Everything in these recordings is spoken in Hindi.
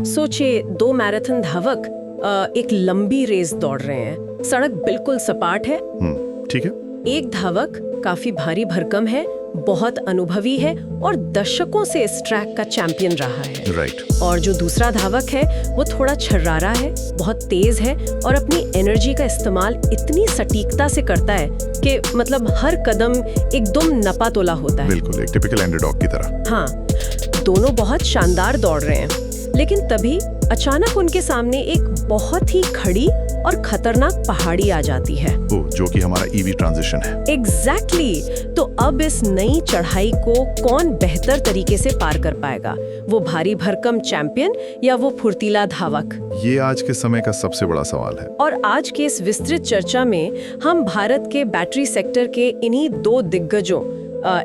सोचिए 2 मैराथन धावक एक लंबी रेस दौड़ रहे हैं। सड़क बिल्कुल सपाट है। ठीक है। एक धावक काफी भारी भरकम है, बहुत अनुभवी है और दशकों से इस ट्रैक का चैंपियन रहा है। राइट। और जो दूसरा धावक है वो थोड़ा छर्रारा है, बहुत तेज है और अपनी एनर्जी का इस्तेमाल इतनी सटीकता से करता है कि मतलब हर कदम एकदम नपा तोला होता है। बिल्कुल, एक टिपिकल अंडरडॉग की तरह। हाँ, दोनों बहुत शानदार दौड़ रहे हैं, लेकिन तभी अचानक उनके सामने एक बहुत ही खड़ी और खतरनाक पहाड़ी आ जाती है। जो कि हमारा ईवी ट्रांजिशन है। एग्जैक्टली। तो अब इस नई चढ़ाई को कौन बेहतर तरीके से पार कर पाएगा, वो भारी भरकम चैंपियन या वो फुर्तीला धावक? ये आज के समय का सबसे बड़ा सवाल है। और आज के इस विस्तृत चर्चा में हम भारत के बैटरी सेक्टर के इन्हीं 2 दिग्गजों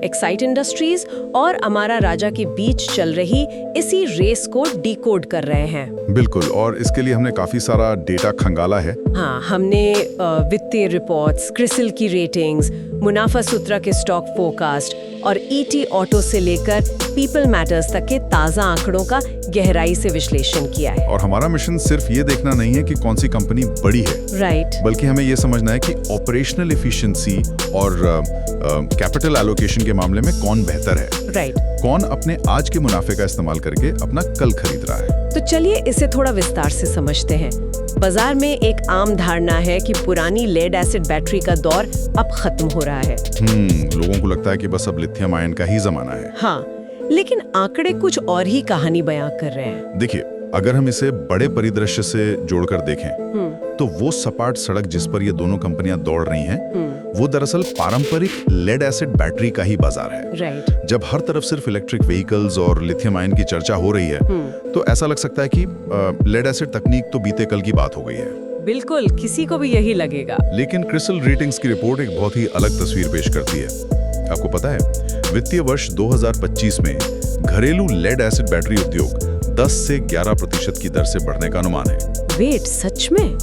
एक्साइट इंडस्ट्रीज और अमारा राजा के बीच चल रही इसी रेस को डिकोड कर रहे हैं। बिल्कुल, और इसके लिए हमने काफी सारा डेटा खंगाला है। हाँ, हमने वित्तीय रिपोर्ट्स, क्रिसिल की रेटिंग्स, मुनाफा सूत्रा के स्टॉक फोरकास्ट और ईटी ऑटो से लेकर पीपल मैटर्स तक के ताज़ा आंकड़ों का गहराई से विश्लेषण किया है। और हमारा मिशन सिर्फ ये देखना नहीं है कि कौन सी कंपनी बड़ी है, राइट, बल्कि हमें ये समझना है कि ऑपरेशनल एफिशिएंसी और कैपिटल एलोकेशन के मामले में कौन बेहतर है, राइट, कौन अपने आज के मुनाफे का इस्तेमाल करके अपना कल खरीद रहा है। तो चलिए इसे थोड़ा विस्तार से समझते हैं। बाजार में एक आम धारणा है कि पुरानी लेड एसिड बैटरी का दौर अब खत्म हो रहा है। लोगों को लगता है कि बस अब लिथियम आयन का ही जमाना है। हाँ, लेकिन आंकड़े कुछ और ही कहानी बयां कर रहे हैं। देखिए, अगर हम इसे बड़े परिदृश्य से जोड़कर देखें, तो वो सपाट सड़क जिस पर ये दोनों कंपनियां दौड़ रही हैं, वो दरअसल पारंपरिक लेड एसिड बैटरी का ही बाजार है। राइट। जब हर तरफ सिर्फ इलेक्ट्रिक व्हीकल्स और लिथियम आयन की चर्चा हो रही है, तो ऐसा लग सकता है कि लेड एसिड तकनीक तो बीते कल की बात हो गई है। बिल्कुल, किसी को भी यही लगेगा। लेकिन क्रिसिल रेटिंग्स की रिपोर्ट एक बहुत ही अलग तस्वीर पेश करती है। आपको पता है, वित्तीय वर्ष 2025 में घरेलू लेड एसिड बैटरी उद्योग 10 से 11% की दर से बढ़ने का अनुमान है। वेट, सच में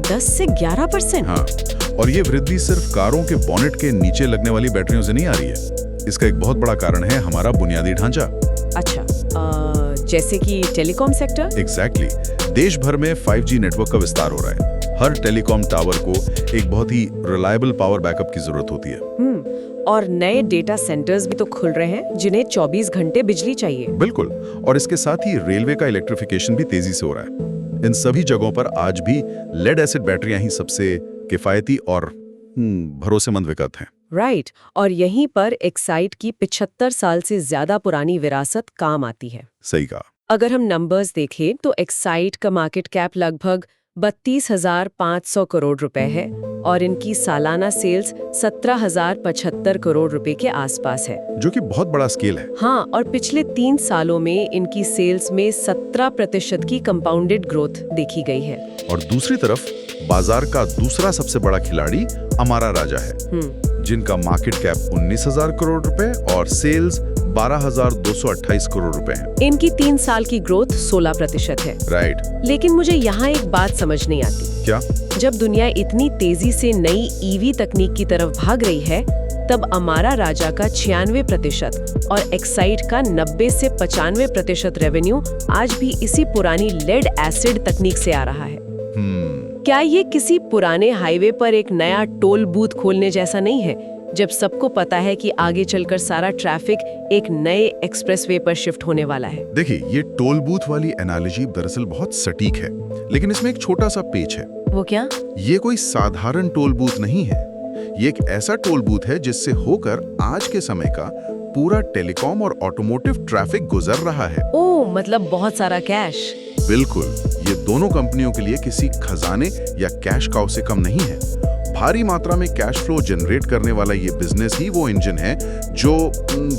10 से 11%? हाँ, और ये वृद्धि सिर्फ कारों के बोनेट के नीचे लगने वाली बैटरियों से नहीं आ रही है। इसका एक बहुत बड़ा कारण है हमारा बुनियादी ढांचा। अच्छा, जैसे कि टेलीकॉम सेक्टर? एग्जैक्टली। देश भर में 5G नेटवर्क का विस्तार हो रहा है। हर टेलीकॉम टावर को एक बहुत ही रिलायबल पावर बैकअप की जरूरत होती है। और नए डेटा सेंटर्स भी तो खुल रहे हैं जिन्हें 24 घंटे बिजली चाहिए। बिल्कुल, और इसके साथ ही रेलवे का इलेक्ट्रिफिकेशन भी तेजी से हो रहा है। इन सभी जगहों पर आज भी लेड एसिड बैटरियां ही सबसे किफायती और भरोसेमंद विकल्प हैं। राइट, और यहीं पर एक्साइट की 75 साल से ज्यादा पुरानी विरासत काम आती है। सही कहा। अगर हम नंबर्स देखें तो एक्साइट का मार्केट कैप लगभग 32,500 करोड़ रुपए है और इनकी सालाना सेल्स 17,075 करोड़ रुपए के आसपास है, जो कि बहुत बड़ा स्केल है। हाँ, और पिछले 3 सालों में इनकी सेल्स में 17% की कंपाउंडेड ग्रोथ देखी गई है। और दूसरी तरफ बाजार का दूसरा सबसे बड़ा खिलाड़ी अमारा राजा है, जिनका मार्केट कैप 19,000 करोड़ रुपए और सेल्स 12,228 करोड़ रुपए हैं। इनकी 3 साल की ग्रोथ 16% है। राइट। लेकिन मुझे यहाँ एक बात समझ नहीं आती। क्या? जब दुनिया इतनी तेजी से नई ईवी तकनीक की तरफ भाग रही है, तब अमारा राजा का 96% और एक्साइट का 90 से 95% रेवेन्यू आज भी इसी पुरानी लेड एसिड तकनीक से आ रहा है। क्या ये किसी पुराने हाईवे पर एक नया टोल बूथ खोलने जैसा नहीं है, जब सबको पता है कि आगे चलकर सारा ट्रैफिक एक नए एक्सप्रेसवे पर शिफ्ट होने वाला है? देखिए, ये टोल बूथ वाली एनालॉजी दरअसल बहुत सटीक है, लेकिन इसमें एक छोटा सा पेच है। वो क्या? ये कोई साधारण टोल बूथ नहीं है। ये एक ऐसा टोल बूथ है जिससे होकर आज के समय का पूरा टेलीकॉम और ऑटोमोटिव ट्रैफिक गुजर रहा है। ओह, मतलब बहुत सारा कैश। बिल्कुल, ये दोनों कंपनियों के लिए किसी खजाने या कैश काउ से कम नहीं है। भारी मात्रा में कैश फ्लो जनरेट करने वाला ये बिजनेस ही वो इंजन है जो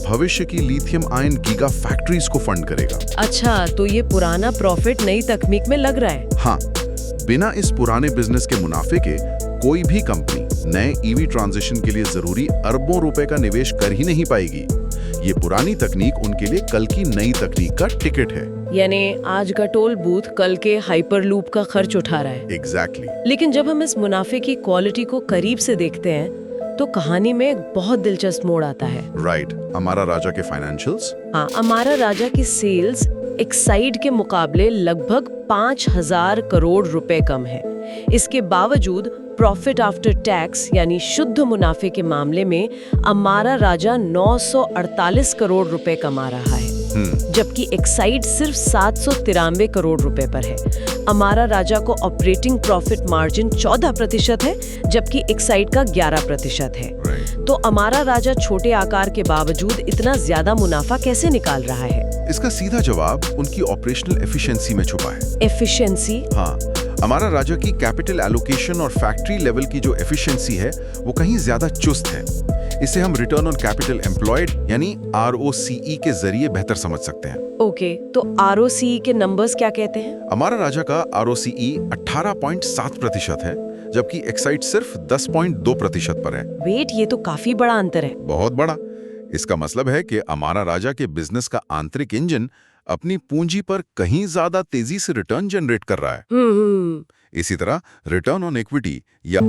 भविष्य की लिथियम आयन गीगा फैक्ट्रीज को फंड करेगा। अच्छा, तो ये पुराना प्रॉफिट नई तकनीक में लग रहा है। हाँ, बिना इस पुराने बिजनेस के मुनाफे के कोई भी कंपनी नए ईवी ट्रांजिशन के लिए जरूरी अरबों रुपए का निवेश कर ही नहीं पाएगी। ये पुरानी तकनीक उनके लिए कल की नई तकनीक का टिकट है। यानी आज का टोल बूथ कल के हाइपरलूप का खर्च उठा रहा है। एग्जैक्टली। लेकिन जब हम इस मुनाफे की क्वालिटी को करीब से देखते हैं तो कहानी में एक बहुत दिलचस्प मोड़ आता है। राइट। अमारा राजा के फाइनेंशियल्स? हाँ, अमारा राजा की सेल्स एक्साइड के मुकाबले लगभग 5,000 करोड़ रुपए कम है। इसके बावजूद प्रॉफिट आफ्टर टैक्स यानी शुद्ध मुनाफे के मामले में अमारा राजा 948 करोड़ रुपए कमा रहा है, जबकि एक्साइड सिर्फ 793 करोड़ रुपए पर है। अमारा राजा को ऑपरेटिंग प्रॉफिट मार्जिन 14% है, जबकि एक्साइड का 11% है। तो अमारा राजा छोटे आकार के बावजूद इतना ज्यादा मुनाफा कैसे निकाल रहा है? इसका सीधा जवाब उनकी ऑपरेशनल एफिशिएंसी में छुपा है। एफिशिएंसी? हाँ, अमारा राजा की कैपिटल एलोकेशन और फैक्ट्री लेवल की जो एफिशिएंसी है वो कहीं ज्यादा चुस्त है। इसे हम रिटर्न ऑन कैपिटल एम्प्लॉयड यानी ROCE के जरिए बेहतर समझ सकते हैं। ओके, तो ROCE के नंबर्स क्या कहते हैं? अमारा राजा का ROCE 18.7% है, जबकि एक्साइड सिर्फ 10.2% पर है। वेट, ये तो काफी बड़ा अंतर है। बहुत बड़ा। इसका मतलब है कि अमारा राजा के बिजनेस का आंतरिक इंजन अपनी पूंजी पर कहीं ज्यादा तेजी से रिटर्न जनरेट कर रहा है। इसी तरह रिटर्न ऑन इक्विटी या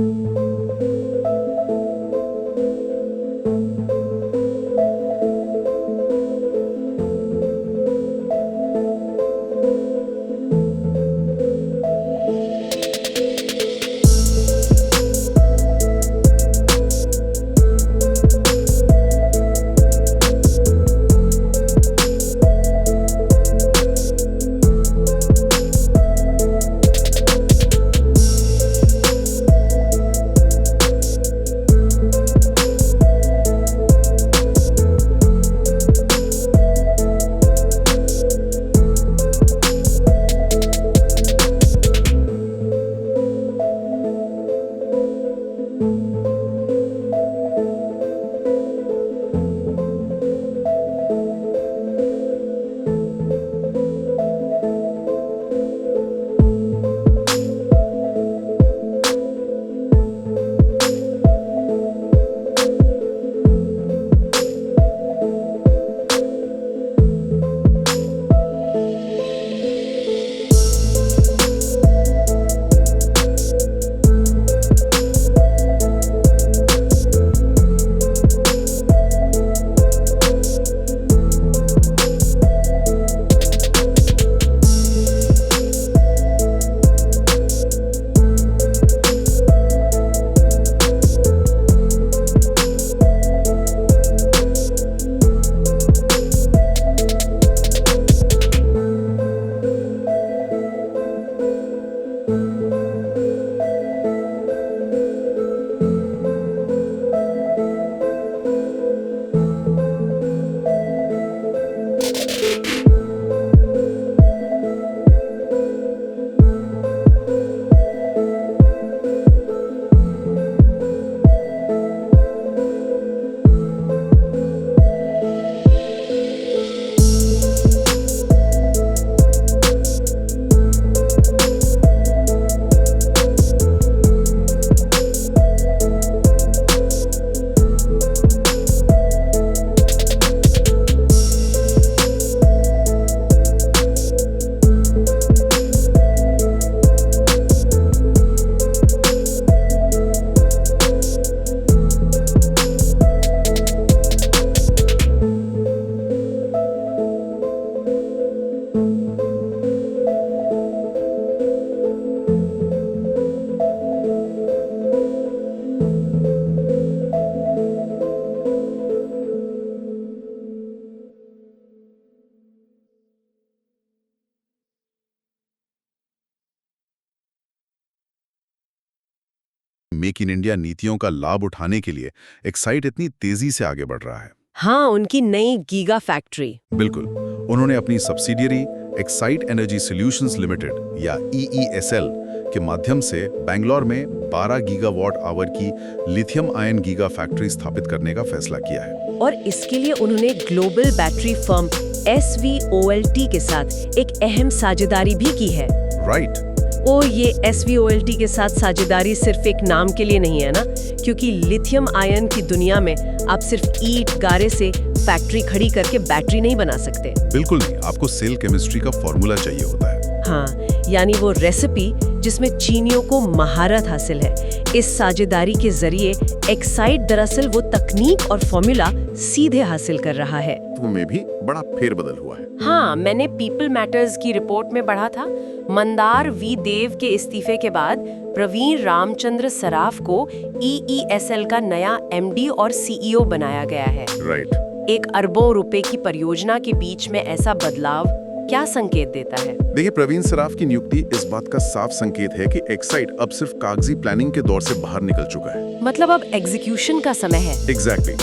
मेक इन इंडिया नीतियों का लाभ उठाने के लिए एक्साइड इतनी तेजी से आगे बढ़ रहा है। हाँ, उनकी नई गीगा फैक्ट्री। बिल्कुल, उन्होंने अपनी subsidiary Exide energy solutions limited या EESL के माध्यम से बेंगलोर में 12 गीगावाट आवर की लिथियम आयन गीगा फैक्ट्री स्थापित करने का फैसला किया है। और इसके लिए उन्होंने ग्लोबल बैटरी फर्म SVOLT के साथ एक अहम साझेदारी भी की है। राइट। और ये SVOLT के साथ साझेदारी सिर्फ एक नाम के लिए नहीं है ना, क्योंकि लिथियम आयन की दुनिया में आप सिर्फ ईंट गारे से फैक्ट्री खड़ी करके बैटरी नहीं बना सकते। बिल्कुल नहीं, आपको सेल केमिस्ट्री का फॉर्मूला चाहिए होता है। हाँ, यानी वो रेसिपी जिसमें चीनियों को महारत हासिल है। इस साझेदारी के जरिए एक्साइड दरअसल वो तकनीक और फॉर्मूला सीधे हासिल कर रहा है। नेतृत्व में भी बड़ा फेरबदल हुआ है। हाँ, मैंने पीपल मैटर्स की रिपोर्ट में पढ़ा था। मंदार वी देव के इस्तीफे के बाद प्रवीण रामचंद्र सराफ को EESL का नया MD और CEO बनाया गया है। राइट। एक अरबों रुपए की परियोजना के बीच में ऐसा बदलाव क्या संकेत देता है? देखिए, प्रवीण सराफ की नियुक्ति इस बात का साफ संकेत है कि एक्साइड अब सिर्फ कागजी प्लानिंग के दौर से बाहर निकल चुका है। मतलब अब एग्जीक्यूशन का समय है। एग्जैक्टली।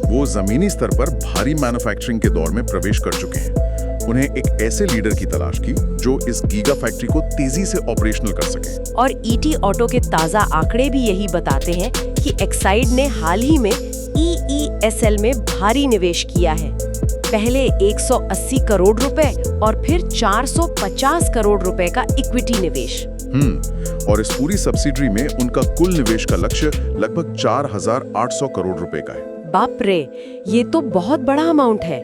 वो जमीनी स्तर पर भारी मैन्युफैक्चरिंग के दौर में प्रवेश कर चुके हैं। उन्हें एक ऐसे लीडर की तलाश की जो इस गीगा फैक्ट्री को तेजी से ऑपरेशनल कर सके। और ET ऑटो के ताजा आंकड़े भी यही बताते हैं कि एक्साइड ने हाल ही में EESL में भारी निवेश किया है। पहले 180 करोड़ रुपए और फिर 450 करोड़ रुपए का इक्विटी निवेश। और इस पूरी सब्सिडरी में उनका कुल निवेश का लक्ष्य लगभग 4,800 करोड़ रुपए का है। बाप रे, ये तो बहुत बड़ा अमाउंट है।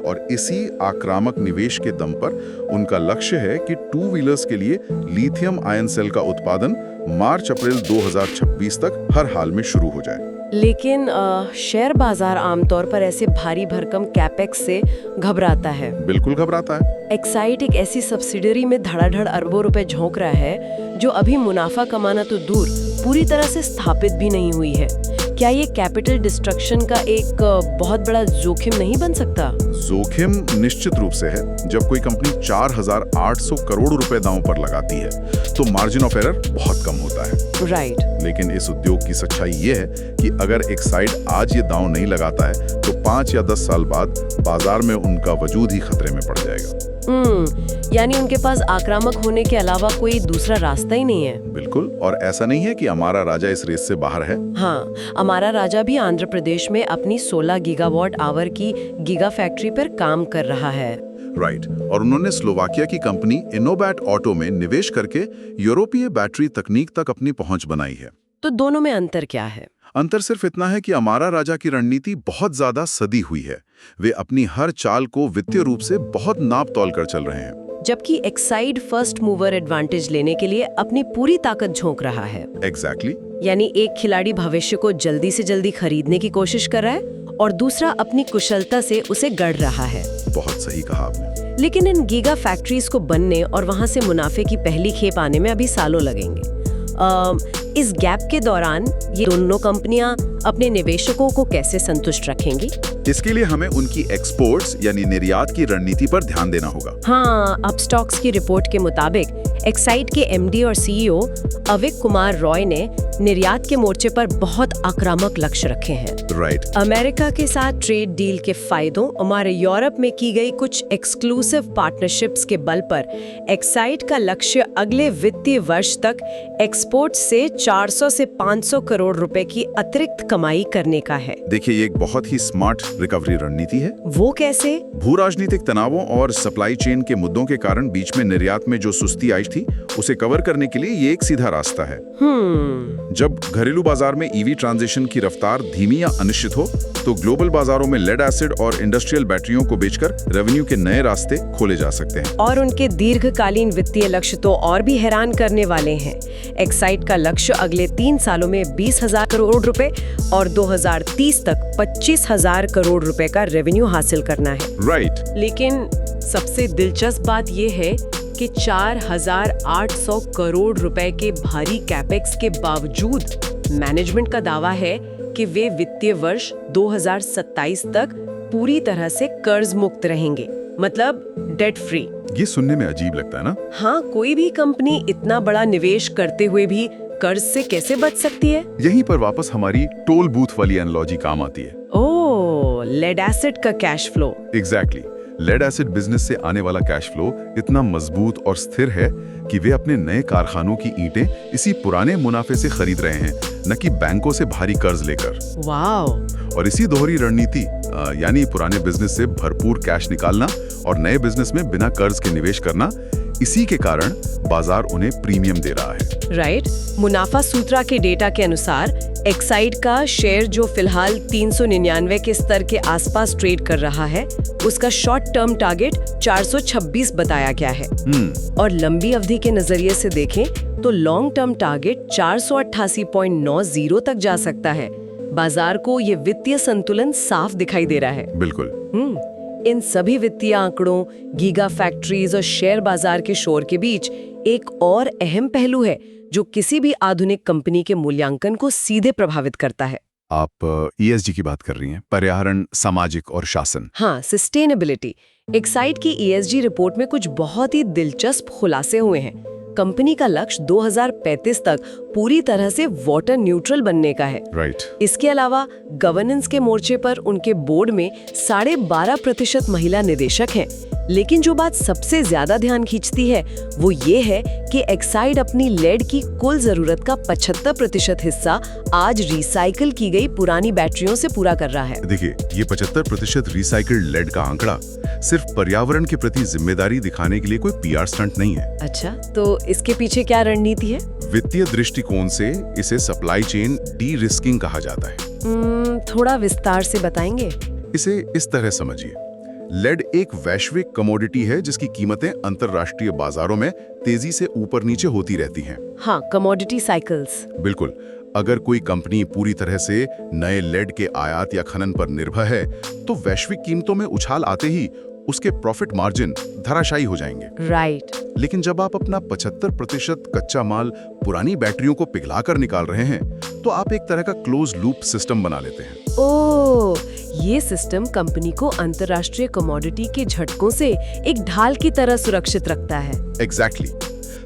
और इसी आक्रामक निवेश के दम पर उनका लक्ष्य है कि 2 व्हीलर्स के लिए लिथियम आयन सेल का उत्पादन मार्च-अप्रैल 2026 तक हर हाल में शुरू हो जाए। लेकिन शेयर बाजार आमतौर पर ऐसे भारी भरकम कैपेक्स से घबराता है। बिल्कुल घबराता है। एक्साइड एक ऐसी सब्सिडरी में धड़ाधड़ अरबों रुपए झोंक रहा है जो अभी मुनाफा कमाना तो दूर, पूरी तरह से स्थापित भी नहीं हुई है। क्या ये कैपिटल डिस्ट्रक्शन का एक बहुत बड़ा जोखिम नहीं बन सकता? जोखिम निश्चित रूप से है। जब कोई कंपनी 4,800 करोड़ रुपए दांव पर लगाती है तो मार्जिन ऑफ एरर बहुत कम होता है। राइट। लेकिन इस उद्योग की सच्चाई ये है कि अगर एक्साइड आज ये दांव नहीं लगाता है तो 5 या 10 साल बाद बाजार में उनका वजूद ही खतरे में पड़ जाएगा। यानी उनके पास आक्रामक होने के अलावा कोई दूसरा रास्ता ही नहीं है। बिल्कुल। और ऐसा नहीं है कि हमारा राजा इस रेस से बाहर है। हाँ, हमारा राजा भी आंध्र प्रदेश में अपनी 16 गीगावाट आवर की गीगा फैक्ट्री पर काम कर रहा है। राइट। और उन्होंने स्लोवाकिया की कंपनी इनोबैट ऑटो में निवेश करके यूरोपीय बैटरी तकनीक तक अपनी पहुंच बनाई है। तो दोनों में अंतर क्या है? अंतर सिर्फ इतना है कि हमारा राजा की रणनीति बहुत ज्यादा सदी हुई है। वे अपनी हर चाल को वित्तीय रूप से बहुत नाप तौल कर चल रहे हैं, जबकि एक्साइड फर्स्ट मूवर एडवांटेज लेने के लिए अपनी पूरी ताकत झोंक रहा है। एग्जैक्टली। यानी एक खिलाड़ी भविष्य को जल्दी से जल्दी खरीदने की कोशिश कर रहा है और दूसरा अपनी कुशलता से उसे गढ़ रहा है। बहुत सही कहा आपने। लेकिन इन गीगा फैक्ट्रीज को बनने और वहां से मुनाफे की पहली खेप आने में अभी सालों लगेंगे। इस गैप के दौरान ये दोनों कंपनियां अपने निवेशकों को कैसे संतुष्ट रखेंगी? इसके लिए हमें उनकी एक्सपोर्ट्स यानी निर्यात की रणनीति पर ध्यान देना होगा। हाँ, अपस्टॉक्स की रिपोर्ट के मुताबिक एक्साइड के MD और CEO अविक कुमार रॉय ने निर्यात के मोर्चे पर बहुत आक्रामक लक्ष्य रखे हैं। राइट। अमेरिका के साथ ट्रेड डील के फायदों, हमारे यूरोप में की गई कुछ एक्सक्लूसिव पार्टनरशिप्स के बल पर एक्साइड का लक्ष्य अगले वित्तीय वर्ष तक एक्सपोर्ट से 400 से 500 करोड़ रुपए की अतिरिक्त कमाई करने का है। देखिए, ये एक बहुत ही स्मार्ट रिकवरी रणनीति है। वो कैसे? भू राजनीतिक तनावों और सप्लाई चेन के मुद्दों के कारण बीच में निर्यात में जो सुस्ती आई थी, उसे कवर करने के लिए ये एक सीधा रास्ता है। जब घरेलू बाजार में EV ट्रांजिशन की रफ्तार धीमी या अनिश्चित हो, तो ग्लोबल बाजारों में लेड एसिड और इंडस्ट्रियल बैटरियों को बेचकर रेवेन्यू के नए रास्ते खोले जा सकते हैं। और उनके दीर्घकालीन वित्तीय लक्ष्य तो और भी हैरान करने वाले हैं। एक्साइड का लक्ष्य अगले 3 सालों में 20,000 करोड़ रुपए और 2030 तक 25,000 करोड़ रुपए का रेवेन्यू हासिल करना है। राइट। लेकिन सबसे दिलचस्प बात यह है कि 4,800 करोड़ रुपए के भारी कैपेक्स के बावजूद मैनेजमेंट का दावा है कि वे वित्तीय वर्ष 2027 तक पूरी तरह से कर्ज मुक्त रहेंगे, मतलब डेट फ्री। ये सुनने में अजीब लगता है ना? हाँ, कोई भी कंपनी इतना बड़ा निवेश करते हुए भी कर्ज से कैसे बच सकती है? यहीं पर वापस हमारी टोल बूथ वाली एनालॉजी काम आती है। ओह, लेड एसिड का cash flow. Exactly. Lead acid business से आने वाला कैश फ्लो इतना मजबूत और स्थिर है कि वे अपने नए कारखानों की ईंटें इसी पुराने मुनाफे से खरीद रहे हैं, न कि बैंकों से भारी कर्ज लेकर। वाओ। और इसी दोहरी रणनीति यानी पुराने बिजनेस से भरपूर कैश निकालना और नए बिजनेस में बिना कर्ज के निवेश करना, इसी के कारण बाजार उन्हें प्रीमियम दे रहा है। राइट। मुनाफा सूत्रा के डेटा के अनुसार एक्साइड का शेयर जो फिलहाल 399 के स्तर के आसपास ट्रेड कर रहा है, उसका शॉर्ट टर्म टारगेट 426 बताया गया है। और लंबी अवधि के नजरिए से देखें तो लॉन्ग टर्म टारगेट 488.90 तक जा सकता है। बाजार को ये वित्तीय संतुलन साफ दिखाई दे रहा है। बिल्कुल। इन सभी वित्तीय आंकड़ों, गीगा फैक्ट्रीज और शेयर बाजार के शोर के बीच एक और अहम पहलू है जो किसी भी आधुनिक कंपनी के मूल्यांकन को सीधे प्रभावित करता है। आप ESG की बात कर रही हैं, पर्यावरण, सामाजिक और शासन। हाँ, सस्टेनेबिलिटी। एक्साइड की ESG रिपोर्ट में कुछ बहुत ही दिलचस्प खुलासे हुए हैं। कंपनी का लक्ष्य 2035 तक पूरी तरह से वाटर न्यूट्रल बनने का है। राइट। इसके अलावा गवर्नेंस के मोर्चे पर उनके बोर्ड में 12.5% महिला निदेशक हैं। लेकिन जो बात सबसे ज्यादा ध्यान खींचती है वो ये है कि एक्साइड अपनी लेड की कुल जरूरत का 75% हिस्सा आज रिसाइकिल की गई पुरानी बैटरियों से पूरा कर रहा है। देखिए, ये 75% रिसाइकिल्ड लेड का आंकड़ा सिर्फ पर्यावरण के प्रति जिम्मेदारी दिखाने के लिए कोई PR स्टंट नहीं है। अच्छा, तो इसके पीछे क्या रणनीति है? वित्तीय दृष्टिकोण से इसे सप्लाई चेन डी-रिस्किंग कहा जाता है। थोड़ा विस्तार से बताएंगे? इसे इस तरह समझिए, लेड एक वैश्विक कमोडिटी है जिसकी कीमतें अंतरराष्ट्रीय बाजारों में तेजी से ऊपर नीचे होती रहती हैं। हाँ, कमोडिटी साइकिल्स। बिल्कुल। अगर कोई कंपनी पूरी तरह से नए लेड के आयात या खनन पर निर्भर है तो वैश्विक कीमतों में उछाल आते ही उसके प्रॉफिट मार्जिन धराशायी हो जाएंगे। राइट। लेकिन जब आप अपना 75% कच्चा माल पुरानी बैटरियों को पिघलाकर निकाल रहे हैं तो आप एक तरह का क्लोज लूप सिस्टम बना लेते हैं। ओह, ये सिस्टम कंपनी को अंतर्राष्ट्रीय कमोडिटी के झटकों से एक ढाल की तरह सुरक्षित रखता है। एग्जैक्टली।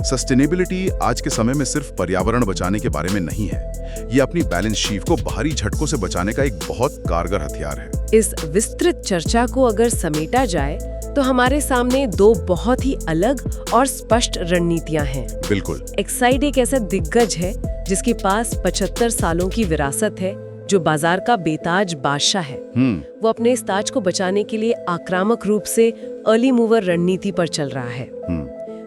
सस्टेनेबिलिटी आज के समय में सिर्फ पर्यावरण बचाने के बारे में नहीं है, ये अपनी बैलेंस शीट को बाहरी झटकों से बचाने का एक बहुत कारगर हथियार है। इस विस्तृत चर्चा को अगर समेटा जाए तो हमारे सामने दो बहुत ही अलग और स्पष्ट रणनीतियां हैं। बिल्कुल। एक्साइड एक ऐसा दिग्गज है जिसके पास 75 सालों की विरासत है, जो बाजार का बेताज बादशाह है। वो अपने इस ताज को बचाने के लिए आक्रामक रूप से अर्ली मूवर रणनीति पर चल रहा है।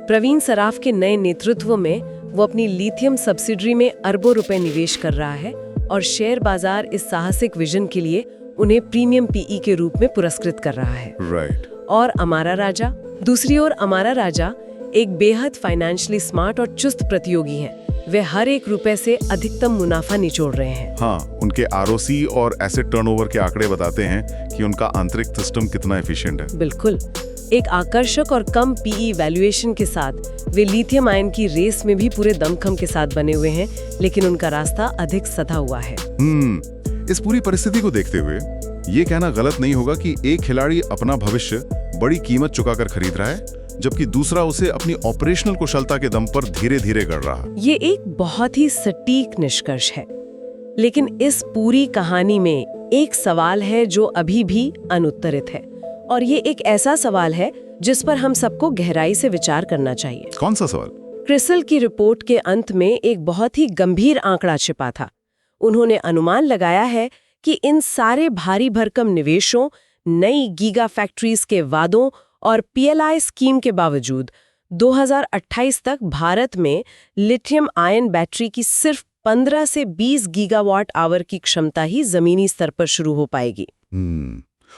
प्रवीण सराफ के नए नेतृत्व में वो अपनी लिथियम सब्सिडरी में अरबों रुपए निवेश कर रहा है और शेयर बाजार इस साहसिक विजन के लिए उन्हें प्रीमियम PE के रूप में पुरस्कृत कर रहा है। राइट। और अमारा राजा, दूसरी ओर अमारा राजा एक बेहद फाइनेंशियली स्मार्ट और चुस्त प्रतियोगी हैं। वे हर एक रुपए से अधिकतम मुनाफा निचोड़ रहे हैं। हाँ, उनके ROC और एसेट टर्नओवर के आंकड़े बताते हैं कि उनका आंतरिक सिस्टम कितना एफिशिएंट है। बिल्कुल। एक आकर्षक और कम PE वैल्यूएशन के साथ वे लिथियम आयन की रेस में भी पूरे दमखम के साथ बने हुए हैं, लेकिन उनका रास्ता अधिक सधा हुआ है। इस पूरी परिस्थिति को देखते हुए ये कहना गलत नहीं होगा कि एक खिलाड़ी अपना भविष्य बड़ी कीमत चुकाकर खरीद रहा है, जबकि दूसरा उसे अपनी ऑपरेशनल कुशलता के दम पर धीरे धीरे गढ़ रहा है। ये एक बहुत ही सटीक निष्कर्ष है, लेकिन इस पूरी कहानी में एक सवाल है जो अभी भी अनुत्तरित है, और ये एक ऐसा सवाल है जिस पर हम सबको गहराई से विचार करना चाहिए। कौन सा सवाल? क्रिसल की रिपोर्ट के अंत में एक बहुत ही गंभीर आंकड़ा छिपा था। उन्होंने अनुमान लगाया है कि इन सारे भारी भरकम निवेशों, नई गीगा फैक्ट्रीज के वादों और PLI स्कीम के बावजूद 2028 तक भारत में लिथियम आयन बैटरी की सिर्फ 15 से 20 गीगावाट आवर की क्षमता ही जमीनी स्तर पर शुरू हो पाएगी।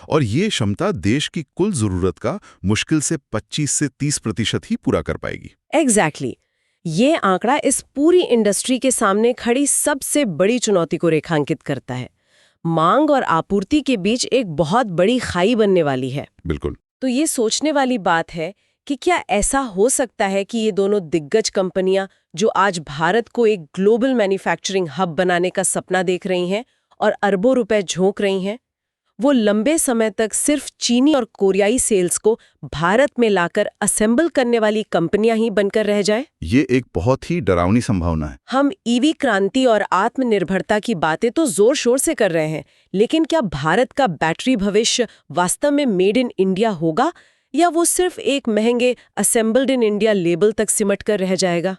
और ये क्षमता देश की कुल जरूरत का मुश्किल से 25 से 30% ही पूरा कर पाएगी। एग्जैक्टली। ये आंकड़ा इस पूरी इंडस्ट्री के सामने खड़ी सबसे बड़ी चुनौती को रेखांकित करता है। मांग और आपूर्ति के बीच एक बहुत बड़ी खाई बनने वाली है। बिल्कुल। तो ये सोचने वाली बात है कि क्या ऐसा हो सकता है कि ये दोनों दिग्गज कंपनियां जो आज भारत को एक ग्लोबल मैन्युफैक्चरिंग हब बनाने का सपना देख रही हैं और अरबों रुपए झोंक रही हैं, वो लंबे समय तक सिर्फ चीनी और कोरियाई सेल्स को भारत में लाकर असेंबल करने वाली कंपनियां ही बनकर रह जाएं? ये एक बहुत ही डरावनी संभावना है। हम EV क्रांति और आत्मनिर्भरता की बातें तो जोर शोर से कर रहे हैं, लेकिन क्या भारत का बैटरी भविष्य वास्तव में मेड इन इंडिया होगा, या वो सिर्फ एक महंगे असेंबल्ड इन इंडिया लेबल तक सिमट कर रह जाएगा?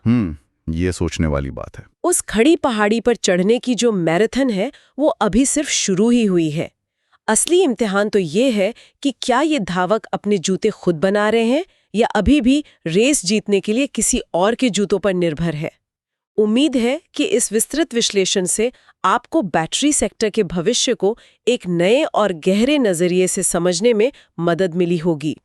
ये सोचने वाली बात है। उस खड़ी पहाड़ी पर चढ़ने की जो मैराथन है वो अभी सिर्फ शुरू ही हुई है। असली इम्तिहान तो ये है कि क्या ये धावक अपने जूते खुद बना रहे हैं या अभी भी रेस जीतने के लिए किसी और के जूतों पर निर्भर है। उम्मीद है कि इस विस्तृत विश्लेषण से आपको बैटरी सेक्टर के भविष्य को एक नए और गहरे नजरिए से समझने में मदद मिली होगी।